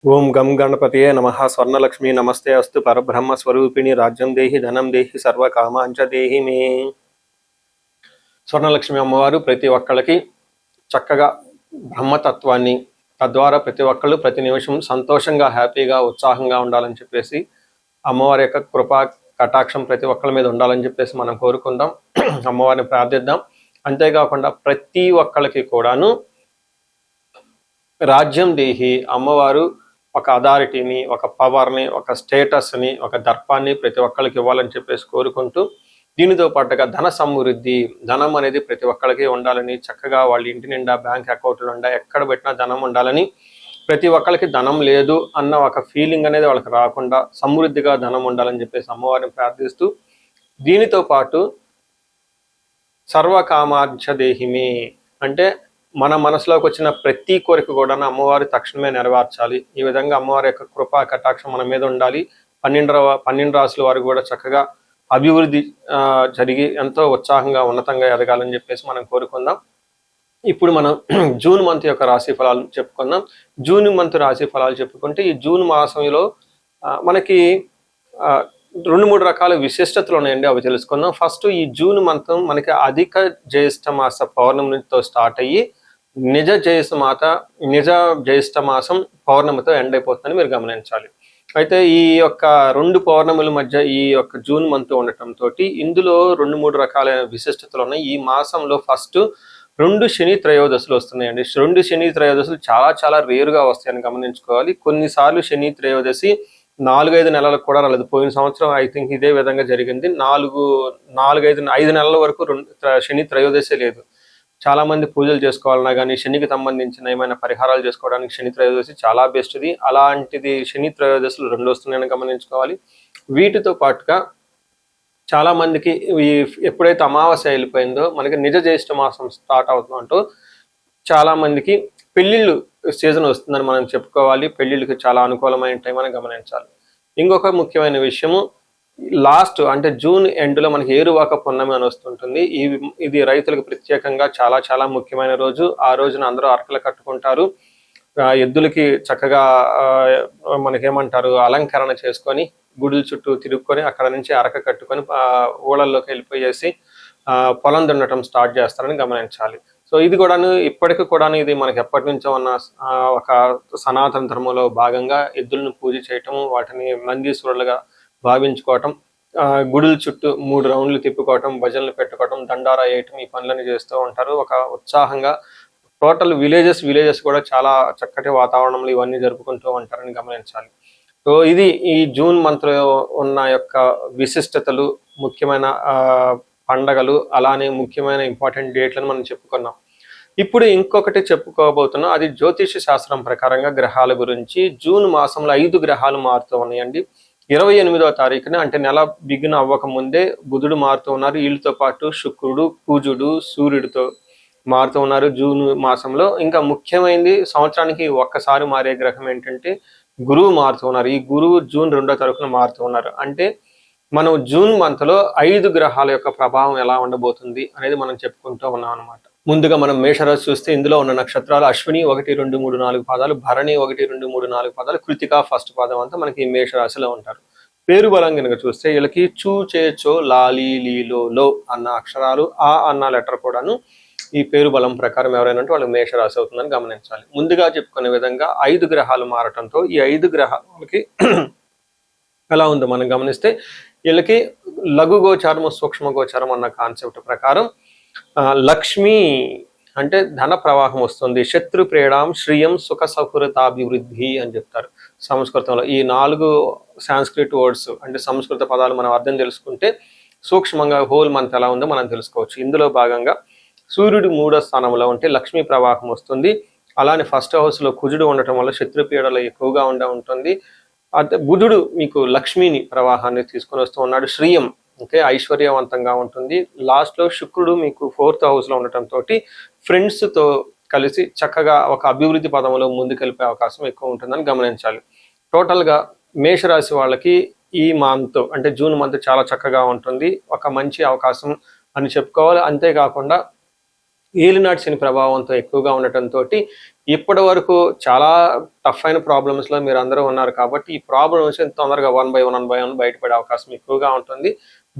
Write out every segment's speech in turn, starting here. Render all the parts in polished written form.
ఓం గం గణపతియే నమః. స్వర్ణలక్ష్మి నమస్తే అస్తు. పరబ్రహ్మ స్వరూపిణి రాజ్యం దేహి ధనం దేహి సర్వకామాంచ దేహి మే. స్వర్ణలక్ష్మి అమ్మవారు ప్రతి ఒక్కళ్ళకి చక్కగా బ్రహ్మతత్వాన్ని, తద్వారా ప్రతి ఒక్కళ్ళు ప్రతి నిమిషం సంతోషంగా, హ్యాపీగా, ఉత్సాహంగా ఉండాలని చెప్పేసి అమ్మవారి యొక్క కృపా కటాక్షం ప్రతి ఒక్కళ్ళ మీద ఉండాలని చెప్పేసి మనం కోరుకుందాం, అమ్మవారిని ప్రార్థిద్దాం. అంతేకాకుండా ప్రతి ఒక్కళ్ళకి కూడాను రాజ్యం దేహి అమ్మవారు ఒక అథారిటీని, ఒక పవర్ని, ఒక స్టేటస్ని, ఒక దర్పాన్ని ప్రతి ఒక్కరికి ఇవ్వాలని చెప్పేసి కోరుకుంటూ, దీనితో పాటుగా ధన సమృద్ధి, ధనం అనేది ప్రతి ఒక్కరికి ఉండాలని, చక్కగా వాళ్ళ ఇంటి నిండా బ్యాంక్ అకౌంట్లు నిండా ఎక్కడ పెట్టినా ధనం ఉండాలని, ప్రతి ఒక్కరికి ధనం లేదు అన్న ఒక ఫీలింగ్ అనేది వాళ్ళకి రాకుండా సమృద్ధిగా ధనం ఉండాలని చెప్పేసి అమ్మవారిని ప్రార్థిస్తూ, దీనితో పాటు సర్వకామార్చ దేహిమే అంటే మన మనసులోకి వచ్చిన ప్రతి కోరిక కూడా అమ్మవారి తక్షణమే నెరవేర్చాలి. ఈ విధంగా అమ్మవారి యొక్క కృపా కటాక్షం మన మీద ఉండాలి. 12 రాసుల వారు కూడా చక్కగా అభివృద్ధి జరిగి ఎంతో ఉత్సాహంగా ఉన్నతంగా ఎదగాలని చెప్పేసి మనం కోరుకుందాం. ఇప్పుడు మనం జూన్ మంత్ యొక్క రాశి ఫలాలు చెప్పుకుందాం. జూన్ మంత్ రాశి ఫలాలు చెప్పుకుంటే ఈ జూన్ మాసంలో మనకి 2-3 రకాల విశిష్టతలు ఉన్నాయండి, అవి తెలుసుకుందాం. ఫస్ట్, ఈ జూన్ మంత్ మనకి అధిక జ్యేష్ఠ మాస పౌర్ణమితో స్టార్ట్ అయ్యి నిజ జ్యేష్ఠ మాసం పౌర్ణమితో ఎండ్ అయిపోతుందని మీరు గమనించాలి. అయితే ఈ యొక్క 2 పౌర్ణముల మధ్య ఈ యొక్క జూన్ మంత్ ఉండటంతో ఇందులో 2-3 రకాల విశిష్టతలు ఉన్నాయి. ఈ మాసంలో ఫస్ట్ 2 శని త్రయోదశులు వస్తున్నాయండి. 2 శని త్రయోదశులు చాలా చాలా రేరుగా వస్తాయని గమనించుకోవాలి. కొన్నిసార్లు శని త్రయోదశి 4-5 నెలలకు కూడా రాలేదు. పోయిన సంవత్సరం ఐ థింక్ ఇదే విధంగా జరిగింది. 5 నెలల వరకు శని త్రయోదశి లేదు. చాలా మంది పూజలు చేసుకోవాలన్నా కానీ, శనికి సంబంధించిన ఏమైనా పరిహారాలు చేసుకోవడానికి శని త్రయోదశి చాలా బెస్ట్ది. అలాంటిది శని త్రయోదశులు 2 వస్తున్నాయని గమనించుకోవాలి. వీటితో పాటుగా చాలా మందికి ఎప్పుడైతే అమావాస్య వెళ్ళిపోయిందో మనకి నిజ జ్యేష్ఠ మాసం స్టార్ట్ అవుతుందంటూ చాలా మందికి పెళ్లిళ్ళు సీజన్ వస్తుందని మనం చెప్పుకోవాలి. పెళ్లిళ్ళకి చాలా అనుకూలమైన టైం అని గమనించాలి. ఇంకొక ముఖ్యమైన విషయము, లాస్ట్ అంటే జూన్ ఎండ్లో మనకి ఏరువాక పున్నమి అని వస్తుంటుంది. ఇది రైతులకు ప్రత్యేకంగా చాలా చాలా ముఖ్యమైన రోజు. ఆ రోజున అందరూ అరకలు కట్టుకుంటారు. ఎద్దులకి చక్కగా మనకేమంటారు అలంకరణ చేసుకొని గుడుల చుట్టూ తిరుగుకొని అక్కడ నుంచి అరక కట్టుకొని ఊళ్ళల్లోకి వెళ్ళిపోయేసి పొలం దున్నటం స్టార్ట్ చేస్తారని గమనించాలి. సో ఇది కూడాను ఇప్పటికి కూడాను ఇది మనకి ఎప్పటి నుంచో ఉన్న ఒక సనాతన ధర్మంలో భాగంగా ఎద్దులను పూజ చేయటం, వాటిని నందీశ్వరులుగా భావించుకోవటం, గుడుల చుట్టూ 3 రౌండ్లు తిప్పుకోవటం, భజనలు పెట్టుకోవటం, దండారా వేయటం, ఈ పనులను చేస్తూ ఉంటారు. ఒక ఉత్సాహంగా టోటల్ విలేజెస్ కూడా చాలా చక్కటి వాతావరణంలో ఇవన్నీ జరుపుకుంటూ ఉంటారని గమనించాలి. సో ఇది ఈ జూన్ మంత్లో ఉన్న యొక్క విశిష్టతలు, ముఖ్యమైన పండగలు, అలానే ముఖ్యమైన ఇంపార్టెంట్ డేట్లను మనం చెప్పుకున్నాం. ఇప్పుడు ఇంకొకటి చెప్పుకోబోతున్నాం. అది జ్యోతిష శాస్త్రం ప్రకారంగా గ్రహాల గురించి. జూన్ మాసంలో 5 గ్రహాలు మారుతూ ఉన్నాయండి. 28వ తారీఖున అంటే నెల బిగిన అవ్వక ముందే బుధుడు మారుతూ ఉన్నారు. వీళ్ళతో పాటు శుక్రుడు, కుజుడు, సూర్యుడితో మారుతూ ఉన్నారు జూన్ మాసంలో. ఇంకా ముఖ్యమైనది సంవత్సరానికి ఒక్కసారి మారే గ్రహం ఏంటంటే గురువు మారుతూ ఉన్నారు. ఈ గురువు జూన్ 2వ తారీఖున మారుతూ ఉన్నారు. అంటే మనం జూన్ మంత్లో 5 గ్రహాల యొక్క ప్రభావం ఎలా ఉండబోతుంది అనేది మనం చెప్పుకుంటూ ఉన్నాం అనమాట. ముందుగా మనం మేషరాశి చూస్తే ఇందులో ఉన్న నక్షత్రాలు అశ్విని 1, 2, 3, 4 పాదాలు, భరణి 1, 2, 3, 4 పాదాలు, కృతిక ఫస్ట్ పాదం అంతా మనకి మేషరాశిలో ఉంటారు. పేరు బలం కనుక చూస్తే వీళ్ళకి చూ, చే, చో, లాలి, లీలో, లో అన్న అక్షరాలు, ఆ అన్న లెటర్ కూడాను ఈ పేరు బలం ప్రకారం ఎవరైనా ఉంటే వాళ్ళకి మేషరాశి అవుతుందని గమనించాలి. ముందుగా చెప్పుకునే విధంగా 5 గ్రహాలు మారటంతో ఈ 5 గ్రహాలకి ఎలా ఉందో మనం గమనిస్తే వీళ్ళకి లఘు గోచారము, సూక్ష్మ గోచారం అన్న కాన్సెప్ట్ ప్రకారం లక్ష్మి అంటే ధన ప్రవాహం వస్తుంది. శత్రు ప్రేడాం శ్రియం సుఖ సౌకృతాభివృద్ధి అని చెప్తారు సంస్కృతంలో. ఈ 4 సాంస్క్రిట్ వర్డ్స్ అంటే సంస్కృత పదాలు మనం అర్థం తెలుసుకుంటే సూక్ష్మంగా హోల్ మంత్ ఎలా ఉందో మనం తెలుసుకోవచ్చు. ఇందులో భాగంగా సూర్యుడు 3వ స్థానంలో ఉంటే లక్ష్మీ ప్రవాహం వస్తుంది. అలానే ఫస్ట్ హౌస్లో కుజుడు ఉండటం వల్ల శత్రుపీడలు ఎక్కువగా ఉంటుంది. అంటే బుధుడు మీకు లక్ష్మిని ప్రవాహాన్ని తీసుకొని వస్తూ ఉన్నాడు. శ్రీయం ఓకే ఐశ్వర్యవంతంగా ఉంటుంది. లాస్ట్లో శుక్రుడు మీకు 4th హౌస్లో ఉండటంతో ఫ్రెండ్స్తో కలిసి చక్కగా ఒక అభివృద్ధి పదంలో ముందుకెళ్ళిపోయే అవకాశం ఎక్కువ ఉంటుందని గమనించాలి. టోటల్గా మేషరాశి వాళ్ళకి ఈ మంత్ అంటే జూన్ మంత్ చాలా చక్కగా ఉంటుంది. ఒక మంచి అవకాశం అని చెప్పుకోవాలి. అంతేకాకుండా ఏలినాటి శని ప్రభావంతో ఎక్కువగా ఉండటంతో ఇప్పటి వరకు చాలా టఫ్ అయిన ప్రాబ్లమ్స్లో మీరు అందరూ ఉన్నారు కాబట్టి ఈ ప్రాబ్లమ్స్ తొందరగా వన్ బై వన్ బయటపడే అవకాశం ఎక్కువగా ఉంటుంది.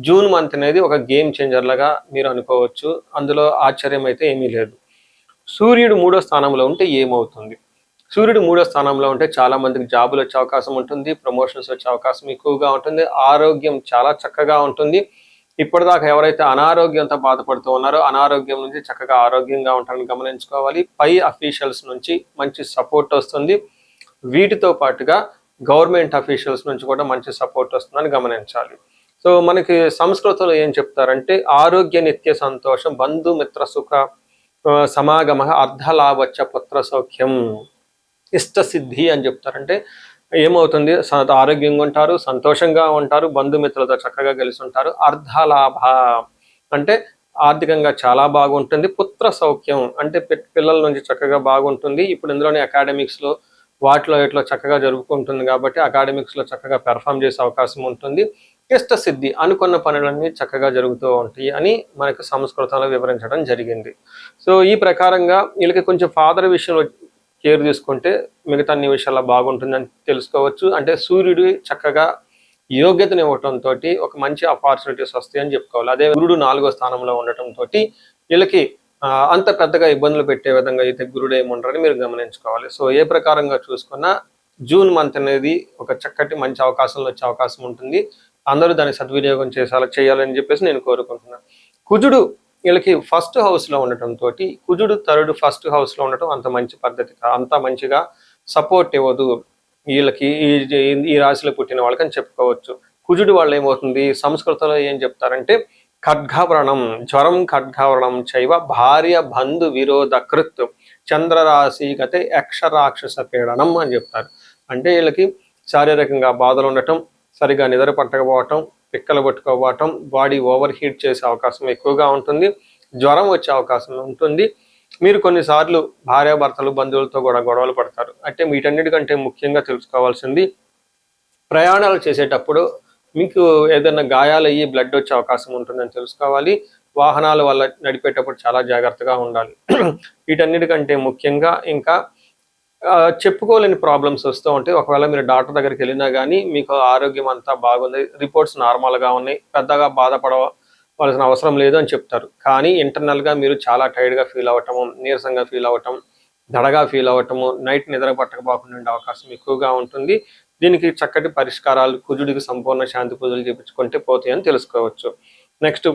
జూన్ మంత్ అనేది ఒక గేమ్ చేంజర్ లాగా మీరు అనుకోవచ్చు. అందులో ఆశ్చర్యం అయితే ఏమీ లేదు. సూర్యుడు 3వ స్థానంలో ఉంటే ఏమవుతుంది? సూర్యుడు 3వ స్థానంలో ఉంటే చాలా మందికి జాబులు వచ్చే అవకాశం ఉంటుంది, ప్రమోషన్స్ వచ్చే అవకాశం ఎక్కువగా ఉంటుంది, ఆరోగ్యం చాలా చక్కగా ఉంటుంది. ఇప్పటిదాకా ఎవరైతే అనారోగ్యంతో బాధపడుతూ ఉన్నారో అనారోగ్యం నుంచి చక్కగా ఆరోగ్యంగా ఉంటారని గమనించుకోవాలి. పై అఫీషియల్స్ నుంచి మంచి సపోర్ట్ వస్తుంది. వీటితో పాటుగా గవర్నమెంట్ అఫీషియల్స్ నుంచి కూడా మంచి సపోర్ట్ వస్తుందని గమనించాలి. సో మనకి సంస్కృతంలో ఏం చెప్తారంటే ఆరోగ్య నిత్య సంతోషం బంధుమిత్ర సుఖ సమాగమ అర్ధలాభచ్చ పుత్ర సౌఖ్యం ఇష్టసిద్ధి అని చెప్తారంటే ఏమవుతుంది, ఆరోగ్యంగా ఉంటారు, సంతోషంగా ఉంటారు, బంధుమిత్రులతో చక్కగా కలిసి ఉంటారు. అర్ధలాభ అంటే ఆర్థికంగా చాలా బాగుంటుంది. పుత్ర సౌఖ్యం అంటే పిల్లల నుంచి చక్కగా బాగుంటుంది. ఇప్పుడు ఇందులోనే అకాడమిక్స్లో వాటిలో ఇట్లా చక్కగా జరుపుకుంటుంది కాబట్టి అకాడమిక్స్లో చక్కగా పెర్ఫామ్ చేసే అవకాశం ఉంటుంది. ఇష్టసిద్ధి అనుకున్న పనులన్నీ చక్కగా జరుగుతూ ఉంటాయి అని మనకు సంస్కృతంలో వివరించడం జరిగింది. సో ఈ ప్రకారంగా వీళ్ళకి కొంచెం ఫాదర్ విషయంలో కేర్ తీసుకుంటే మిగతా అన్ని విషయాల్లో బాగుంటుందని తెలుసుకోవచ్చు. అంటే సూర్యుడు చక్కగా యోగ్యతను ఇవ్వటంతో ఒక మంచి ఆపర్చునిటీస్ వస్తాయి అని చెప్పుకోవాలి. అదే గురుడు 4వ స్థానంలో ఉండటంతో వీళ్ళకి అంత పెద్దగా ఇబ్బందులు పెట్టే విధంగా అయితే గురుడు ఏముంటారని మీరు గమనించుకోవాలి. సో ఏ ప్రకారంగా చూసుకున్నా జూన్ మంత్ అనేది ఒక చక్కటి మంచి అవకాశంలో వచ్చే అవకాశం ఉంటుంది. అందరూ దాన్ని సద్వినియోగం చేయాలని చెప్పేసి నేను కోరుకుంటున్నాను. కుజుడు వీళ్ళకి ఫస్ట్ హౌస్లో ఉండటంతో కుజుడు థర్డ్ ఫస్ట్ హౌస్లో ఉండటం అంత మంచి పద్ధతి అంత మంచిగా సపోర్ట్ ఇవ్వదు వీళ్ళకి ఈ రాశిలో పుట్టిన వాళ్ళకని చెప్పుకోవచ్చు. కుజుడు వాళ్ళు ఏమవుతుంది సంస్కృతంలో ఏం చెప్తారంటే ఖడ్గవ్రణం జ్వరం ఖడ్గవ్రణం చైవ భార్య బంధు విరోధ కృత్ చంద్రరాశి గతే యక్షరాక్షస పీడనం అని చెప్తారు. అంటే వీళ్ళకి శారీరకంగా బాధలు ఉండటం, సరిగా నిద్ర పట్టకపోవటం, పిక్కలు పట్టుకోవటం, బాడీ ఓవర్ హీట్ చేసే అవకాశం ఎక్కువగా ఉంటుంది, జ్వరం వచ్చే అవకాశం ఉంటుంది. మీరు కొన్నిసార్లు భార్యాభర్తలు బంధువులతో కూడా గొడవలు పడతారు. అంటే వీటన్నిటికంటే ముఖ్యంగా తెలుసుకోవాల్సింది ప్రయాణాలు చేసేటప్పుడు మీకు ఏదైనా గాయాలయ్యి బ్లడ్ వచ్చే అవకాశం ఉంటుందని తెలుసుకోవాలి. వాహనాల వల్ల నడిపేటప్పుడు చాలా జాగ్రత్తగా ఉండాలి. వీటన్నిటికంటే ముఖ్యంగా ఇంకా చెప్పుకోలేని ప్రాబ్లమ్స్ వస్తూ ఉంటాయి. ఒకవేళ మీరు డాక్టర్ దగ్గరికి వెళ్ళినా కానీ మీకు ఆరోగ్యం అంతా బాగుంది, రిపోర్ట్స్ నార్మల్గా ఉన్నాయి, పెద్దగా బాధపడవలసిన అవసరం లేదు అని చెప్తారు. కానీ ఇంటర్నల్గా మీరు చాలా టైర్డ్గా ఫీల్ అవ్వటము, నీరసంగా ఫీల్ అవ్వటం, దడగా ఫీల్ అవ్వటము, నైట్ నిద్ర పట్టకపోకుండా ఉండే అవకాశం ఎక్కువగా ఉంటుంది. దీనికి చక్కటి పరిష్కారాలు కుజుడికి సంపూర్ణ శాంతి పూజలు చేయించుకుంటే పోతాయని తెలుసుకోవచ్చు. నెక్స్ట్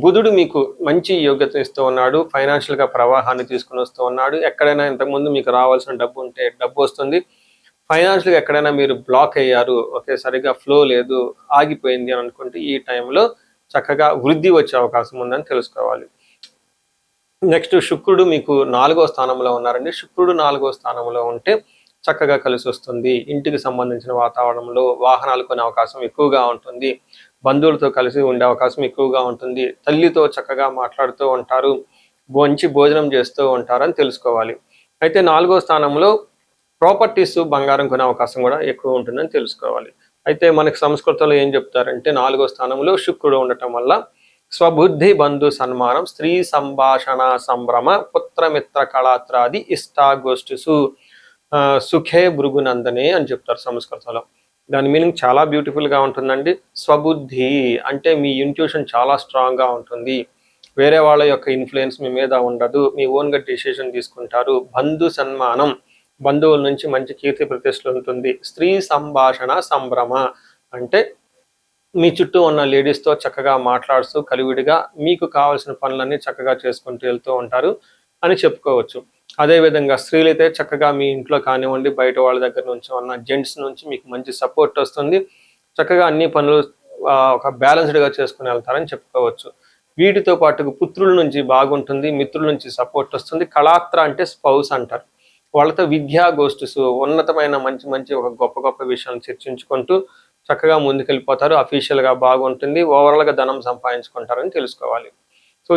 బుధుడు మీకు మంచి యోగ్యత ఇస్తూ ఉన్నాడు, ఫైనాన్షియల్గా ప్రవాహాన్ని తీసుకుని వస్తూ ఉన్నాడు. ఎక్కడైనా ఇంతకుముందు మీకు రావాల్సిన డబ్బు ఉంటే డబ్బు వస్తుంది. ఫైనాన్షియల్గా ఎక్కడైనా మీరు బ్లాక్ అయ్యారు, ఓకే సరిగా ఫ్లో లేదు, ఆగిపోయింది అని అనుకుంటే ఈ టైంలో చక్కగా వృద్ధి వచ్చే అవకాశం ఉందని తెలుసుకోవాలి. నెక్స్ట్ శుక్రుడు మీకు 4వ స్థానంలో ఉన్నారండి. శుక్రుడు 4వ స్థానంలో ఉంటే చక్కగా కలిసి వస్తుంది. ఇంటికి సంబంధించిన వాతావరణంలో వాహనాలు కొనే అవకాశం ఎక్కువగా ఉంటుంది, బంధువులతో కలిసి ఉండే అవకాశం ఎక్కువగా ఉంటుంది, తల్లితో చక్కగా మాట్లాడుతూ ఉంటారు, మంచి భోజనం చేస్తూ ఉంటారని తెలుసుకోవాలి. అయితే 4వ స్థానంలో ప్రాపర్టీస్ బంగారం కొనే అవకాశం కూడా ఎక్కువ ఉంటుందని తెలుసుకోవాలి. అయితే మనకి సంస్కృతంలో ఏం చెప్తారంటే 4వ స్థానంలో శుక్రుడు ఉండటం వల్ల స్వబుద్ధి బంధు సన్మానం స్త్రీ సంభాషణ సంభ్రమ పుత్రమిత్ర కళాత్రాది ఇష్టాగోష్ఠిసు సుఖే భృగునందనే అని చెప్తారు సంస్కృతంలో. దాని మీనింగ్ చాలా బ్యూటిఫుల్గా ఉంటుందండి. స్వబుద్ధి అంటే మీ ఇంట్యూషన్ చాలా స్ట్రాంగ్గా ఉంటుంది, వేరే వాళ్ళ యొక్క ఇన్ఫ్లుయెన్స్ మీ మీద ఉండదు, మీ ఓన్గా డెసిషన్ తీసుకుంటారు. బంధు సన్మానం బంధువుల నుంచి మంచి కీర్తి ప్రతిష్టలు ఉంటుంది. స్త్రీ సంభాషణ సంభ్రమ అంటే మీ చుట్టూ ఉన్న లేడీస్తో చక్కగా మాట్లాడుతూ కలివిడిగా మీకు కావాల్సిన పనులన్నీ చక్కగా చేసుకుంటూ వెళ్తూ ఉంటారు అని చెప్పుకోవచ్చు. అదేవిధంగా స్త్రీలైతే చక్కగా మీ ఇంట్లో కానివ్వండి, బయట వాళ్ళ దగ్గర నుంచి ఉన్న జెంట్స్ నుంచి మీకు మంచి సపోర్ట్ వస్తుంది, చక్కగా అన్ని పనులు ఒక బ్యాలెన్స్డ్గా చేసుకుని వెళ్తారని చెప్పుకోవచ్చు. వీటితో పాటు పుత్రుల నుంచి బాగుంటుంది, మిత్రుల నుంచి సపోర్ట్ వస్తుంది. కళాత్ర అంటే స్పౌస్ అంటారు, వాళ్ళతో విద్యా గోష్ఠిస్ ఉన్నతమైన మంచి ఒక గొప్ప విషయాలను చర్చించుకుంటూ చక్కగా ముందుకెళ్ళిపోతారు. అఫీషియల్గా బాగుంటుంది, ఓవరాల్గా ధనం సంపాదించుకుంటారని తెలుసుకోవాలి. సో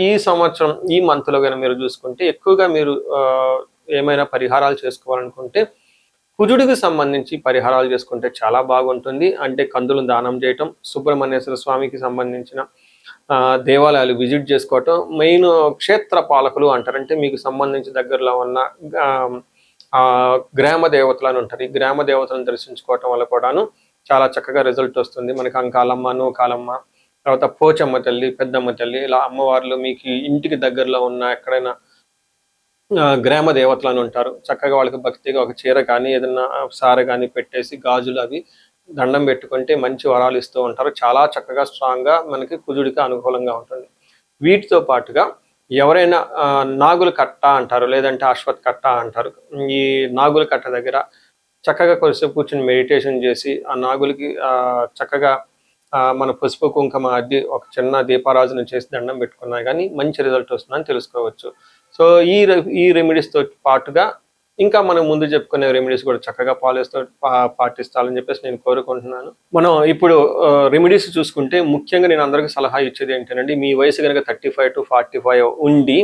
ఈ సంవత్సరం ఈ మంత్లో కానీ మీరు చూసుకుంటే ఎక్కువగా మీరు ఏమైనా పరిహారాలు చేసుకోవాలనుకుంటే కుజుడికి సంబంధించి పరిహారాలు చేసుకుంటే చాలా బాగుంటుంది. అంటే కందులను దానం చేయటం, సుబ్రహ్మణ్యేశ్వర స్వామికి సంబంధించిన దేవాలయాలు విజిట్ చేసుకోవటం, మెయిన్ క్షేత్ర పాలకులు అంటారు. అంటే మీకు సంబంధించి దగ్గరలో ఉన్న గ్రామ దేవతలు అని ఉంటారు. ఈ గ్రామ దేవతలను దర్శించుకోవటం వల్ల కూడాను చాలా చక్కగా రిజల్ట్ వస్తుంది. మనకి అంకాలమ్మ, నూకాలమ్మ, తర్వాత పోచమ్మ తల్లి, పెద్దమ్మ తల్లి, ఇలా అమ్మవార్లు మీకు ఇంటికి దగ్గరలో ఉన్న ఎక్కడైనా గ్రామ దేవతలను ఉంటారు. చక్కగా వాళ్ళకి భక్తిగా ఒక చీర కానీ ఏదైనా సార కానీ పెట్టేసి గాజులు అవి దండం పెట్టుకుంటే మంచి వరాలు ఇస్తూ ఉంటారు. చాలా చక్కగా స్ట్రాంగ్గా మనకి కుజుడికి అనుకూలంగా ఉంటుంది. వీటితో పాటుగా ఎవరైనా నాగుల కట్ట అంటారు, లేదంటే అశ్వత్ కట్ట అంటారు. ఈ నాగుల కట్ట దగ్గర చక్కగా కొద్దిసేపు కూర్చొని మెడిటేషన్ చేసి ఆ నాగులకి చక్కగా మన పసుపు కుంకుమ అద్ది ఒక చిన్న దీపారాజన చేసి దండం పెట్టుకున్నా కానీ మంచి రిజల్ట్ వస్తుందని తెలుసుకోవచ్చు. సో ఈ రెమెడీస్తో పాటుగా ఇంకా మనం ముందు చెప్పుకునే రెమెడీస్ కూడా చక్కగా పాటిస్తాలని చెప్పేసి నేను కోరుకుంటున్నాను. మనం ఇప్పుడు రెమెడీస్ చూసుకుంటే ముఖ్యంగా నేను అందరికీ సలహా ఇచ్చేది ఏంటంటే, మీ వయసు కనుక 35 to 45 ఉండి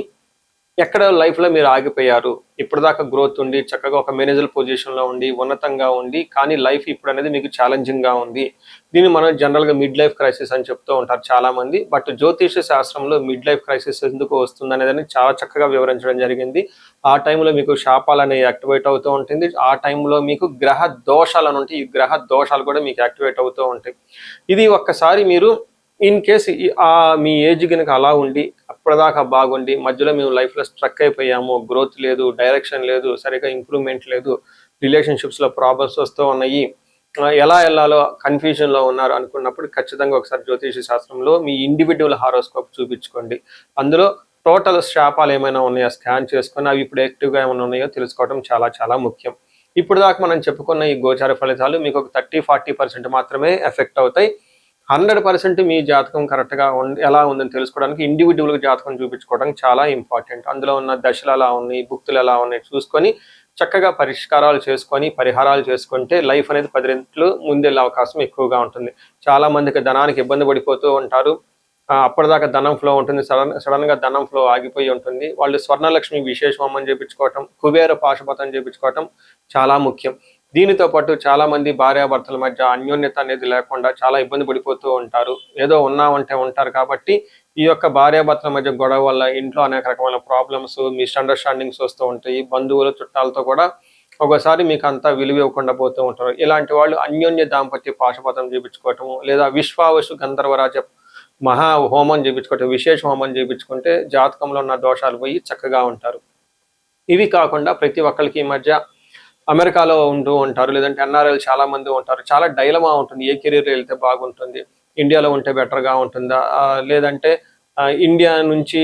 ఎక్కడ లైఫ్లో మీరు ఆగిపోయారు, ఇప్పటిదాకా గ్రోత్ ఉండి చక్కగా ఒక మేనేజర్ పొజిషన్లో ఉండి ఉన్నతంగా ఉండి కానీ లైఫ్ ఇప్పుడు అనేది మీకు ఛాలెంజింగ్గా ఉంది. దీన్ని మనం జనరల్గా మిడ్ లైఫ్ క్రైసిస్ అని చెప్తూ ఉంటారు చాలామంది. బట్ జ్యోతిష శాస్త్రంలో మిడ్ లైఫ్ క్రైసిస్ ఎందుకు వస్తుంది అనేది చాలా చక్కగా వివరించడం జరిగింది. ఆ టైంలో మీకు శాపాలు అనేవి యాక్టివేట్ అవుతూ ఉంటుంది. ఆ టైంలో మీకు గ్రహ దోషాలు అని ఉంటాయి. ఈ గ్రహ దోషాలు కూడా మీకు యాక్టివేట్ అవుతూ ఉంటాయి. ఇది ఒక్కసారి మీరు ఇన్ కేసు మీ ఏజ్ కనుక అలా ఉండి అప్పటిదాకా బాగుండి మధ్యలో మేము లైఫ్లో స్ట్రక్ అయిపోయాము, గ్రోత్ లేదు, డైరెక్షన్ లేదు, సరిగా ఇంప్రూవ్మెంట్ లేదు, రిలేషన్షిప్స్లో ప్రాబ్లమ్స్ వస్తూ ఉన్నాయి, ఎలా వెళ్ళాలో కన్ఫ్యూజన్లో ఉన్నారు అనుకున్నప్పుడు ఖచ్చితంగా ఒకసారి జ్యోతిష శాస్త్రంలో మీ ఇండివిడ్యువల్ హారోస్కోప్ చూపించుకోండి. అందులో టోటల్ శాపాలు ఏమైనా ఉన్నాయో స్కాన్ చేసుకొని అవి ఇప్పుడు యాక్టివ్గా ఏమైనా ఉన్నాయో తెలుసుకోవడం చాలా చాలా ముఖ్యం. ఇప్పుడు దాకా మనం చెప్పుకున్న ఈ గోచార ఫలితాలు మీకు ఒక 30-40% మాత్రమే ఎఫెక్ట్ అవుతాయి. 100% మీ జాతకం కరెక్ట్గా ఎలా ఉందని తెలుసుకోవడానికి ఇండివిజువల్గా జాతకం చూపించుకోవడం చాలా ఇంపార్టెంట్. అందులో ఉన్న దశలు ఎలా ఉన్నాయి, భుక్తులు ఎలా ఉన్నాయి చూసుకొని చక్కగా పరిష్కారాలు చేసుకొని పరిహారాలు చేసుకుంటే లైఫ్ అనేది 10 రెట్లు ముందెళ్ళే అవకాశం ఎక్కువగా ఉంటుంది. చాలా మందికి ధనానికి ఇబ్బంది పడిపోతూ ఉంటారు. అప్పటిదాకా ధనం ఫ్లో ఉంటుంది, సడన్గా ధనం ఫ్లో ఆగిపోయి ఉంటుంది. వాళ్ళు స్వర్ణలక్ష్మి విశేష హోమం చేయించుకోవటం, కుబేర పాశుపతం చేయించుకోవటం చాలా ముఖ్యం. దీనితో పాటు చాలా మంది భార్యాభర్తల మధ్య అన్యోన్యత అనేది లేకుండా చాలా ఇబ్బంది పడిపోతూ ఉంటారు. ఏదో ఉన్నామంటే ఉంటారు కాబట్టి ఈ యొక్క భార్యాభర్తల మధ్య గొడవ వల్ల ఇంట్లో అనేక రకమైన ప్రాబ్లమ్స్, మిస్అండర్స్టాండింగ్స్ వస్తూ ఉంటాయి. బంధువులు చుట్టాలతో కూడా ఒకసారి మీకు అంతా విలువ ఇవ్వకుండా పోతూ ఉంటారు. ఇలాంటి వాళ్ళు అన్యోన్య దాంపత్య పాశుపతం చేయించుకోవటము, లేదా విశ్వావసు గంధర్వరాజ మహా హోమం చేయించుకోవటం, విశేష హోమం చేయించుకుంటే జాతకంలో ఉన్న దోషాలు పోయి చక్కగా ఉంటారు. ఇవి కాకుండా ప్రతి ఒక్కరికి ఈ మధ్య అమెరికాలో ఉంటూ ఉంటారు, లేదంటే ఎన్ఆర్ఐలు చాలా మంది ఉంటారు. చాలా డైలమా ఉంటుంది, ఏ కెరీర్ వెళ్తే బాగుంటుంది, ఇండియాలో ఉంటే బెటర్గా ఉంటుందా, లేదంటే ఇండియా నుంచి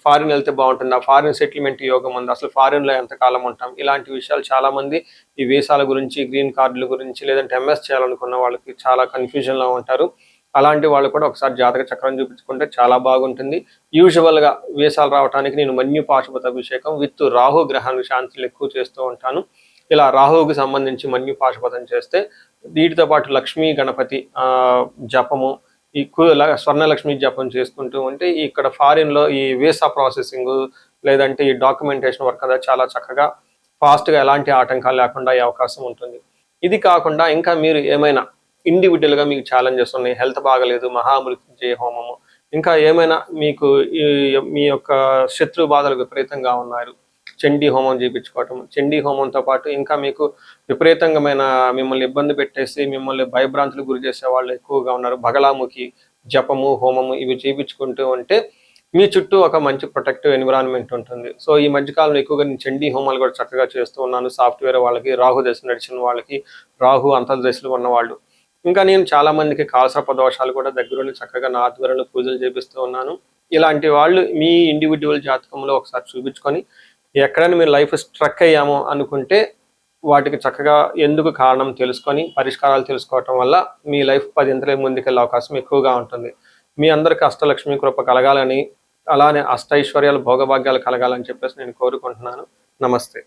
ఫారిన్ వెళ్తే బాగుంటుందా, ఫారిన్ సెటిల్మెంట్ యోగం ఉంది, అసలు ఫారిన్లో ఎంతకాలం ఉంటాం, ఇలాంటి విషయాలు చాలామంది ఈ వీసాల గురించి, గ్రీన్ కార్డుల గురించి, లేదంటే ఎంఎస్ చేయాలనుకున్న వాళ్ళకి చాలా కన్ఫ్యూజన్లో ఉంటారు. అలాంటి వాళ్ళు కూడా ఒకసారి జాతక చక్రం చూపించుకుంటే చాలా బాగుంటుంది. యూజువల్గా వీసాలు రావడానికి నేను మన్యు పాశుపత అభిషేకం విత్ రాహు గ్రహానికి శాంతులు ఎక్కువ చేస్తూ ఉంటాను. ఇలా రాహువుకి సంబంధించి మన్యు పాశుపతం చేస్తే వీటితో పాటు లక్ష్మీ గణపతి జపము, ఈ స్వర్ణలక్ష్మి జపం చేసుకుంటూ ఉంటే ఇక్కడ ఫారిన్లో ఈ వీసా ప్రాసెసింగ్ లేదంటే ఈ డాక్యుమెంటేషన్ వర్క్ అంతా చాలా చక్కగా ఫాస్ట్గా ఎలాంటి ఆటంకాలు లేకుండా అయ్యే అవకాశం ఉంటుంది. ఇది కాకుండా ఇంకా మీరు ఏమైనా ఇండివిజువల్గా మీకు ఛాలెంజెస్ ఉన్నాయి, హెల్త్ బాగలేదు, మహామృత్యుంజయ హోమము, ఇంకా ఏమైనా మీకు మీ యొక్క శత్రు బాధలు విపరీతంగా ఉన్నారు, చండీ హోమం చేయించుకోవటం. చండీ హోమంతో పాటు ఇంకా మీకు విపరీతంగా మిమ్మల్ని ఇబ్బంది పెట్టేసి మిమ్మల్ని భయభ్రాంతులు గురి చేసే వాళ్ళు ఎక్కువగా ఉన్నారు, బగలాముఖి జపము హోమము ఇవి చేయించుకుంటూ ఉంటే మీ చుట్టూ ఒక మంచి ప్రొటెక్టివ్ ఎన్విరాన్మెంట్ ఉంటుంది. సో ఈ మధ్యకాలంలో ఎక్కువగా నేను చండీ హోమాలు కూడా చక్కగా చేస్తూ ఉన్నాను. సాఫ్ట్వేర్ వాళ్ళకి, రాహు దశ నడిచిన వాళ్ళకి, రాహు అంతర్దశలు ఉన్న వాళ్ళు, ఇంకా నేను చాలా మందికి కాలసర్ప దోషాలు కూడా దగ్గరుండి చక్కగా నా ఆధ్వర్యంలో పూజలు చేపిస్తూ ఉన్నాను. ఇలాంటి వాళ్ళు మీ ఇండివిజువల్ జాతకంలో ఒకసారి చూపించుకొని ఎక్కడైనా మీరు లైఫ్ స్ట్రక్ అయ్యాము అనుకుంటే వాటికి చక్కగా ఎందుకు కారణం తెలుసుకొని పరిష్కారాలు తెలుసుకోవటం వల్ల మీ లైఫ్ 10 ఇంతలే ముందుకెళ్ళే అవకాశం ఎక్కువగా ఉంటుంది. మీ అందరికీ అష్టలక్ష్మి కృప కలగాలని, అలానే అష్టైశ్వర్యాలు భోగభాగ్యాలు కలగాలని చెప్పేసి నేను కోరుకుంటున్నాను. నమస్తే.